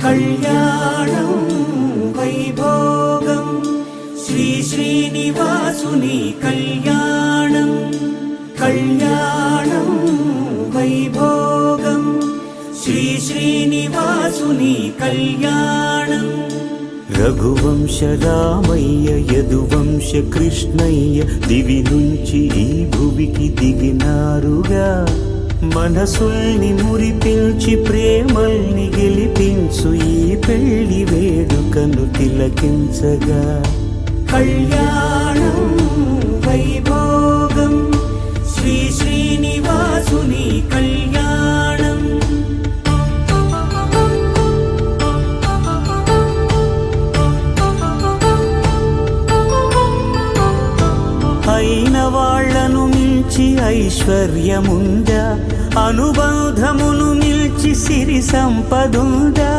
కళ్యాణం వైభోగం శ్రీ శ్రీనివాసుని కళ్యాణం. కళ్యాణం వైభోగం శ్రీ శ్రీనివాసుని కళ్యాణం. రఘువంశ రామయ్య యదువంశ కృష్ణయ్య దివి నుంచి ఈ భువికి దిగినారుగా. మనసుల్ని మురిపించి ప్రేమల్ని గెలిపించు ఈ పెళ్లి వేడుకను తిలకించగా. కళ్యాణం వైభోగం శ్రీ శ్రీనివాసుని కళ్యాణం. అయిన వాళ్లను మించి ఐశ్వర్యముందా, అనుబంధమును మిల్చి సిరి సంపదుందా.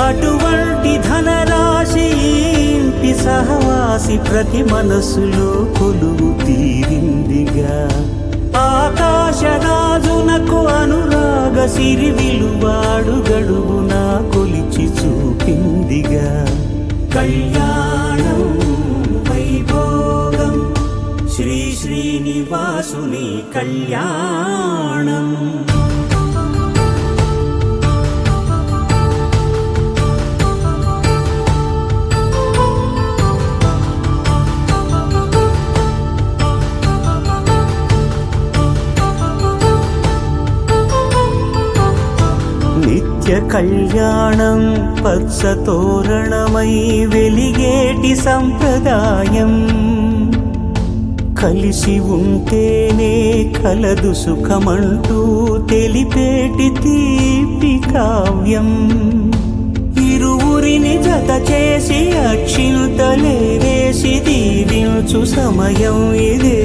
అటువంటి ధనరాశి ఇంటి సహవాసి ప్రతి మనసులో కొలువు తీరిందిగా. ఆకాశరాజునకు అనురాగ సిరి విలువాడు గడుగునా కొలిచి చూపిందిగా. కళ్యాణం వైభోగం శ్రీ శ్రీనివాసుని కళ్యాణం. నిత్య కళ్యాణం పచ్చ తోరణమై వెలిగేటి సంప్రదాయం. కలిసి ఉంటేనే కలదు సుఖమంటూ తెలిపేటి తీపి కావ్యం. ఇరువురిని జత చేసి అక్షింతలే వేసి దీవించు సమయం ఇదే.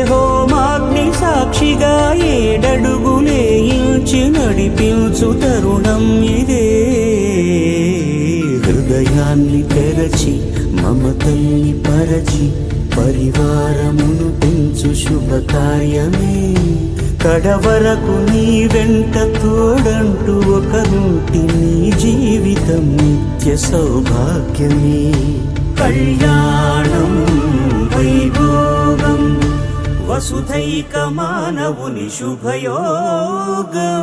హోమాగ్ని సాక్షిగా ఏడడుగులే ఇంచి నడిపించు తరుణం ఇదే. హృదయాన్ని తెరచి మమతల్ని పరచి పరివారమును పెంచు శుభకార్యమే. కడవరకు నీ వెంట తోడంటూ ఒకరుంటి నీ జీవితం నిత్య సౌభాగ్యమే. కళ్యాణం వైభోగం వసుధైక మానవుని శుభయోగం.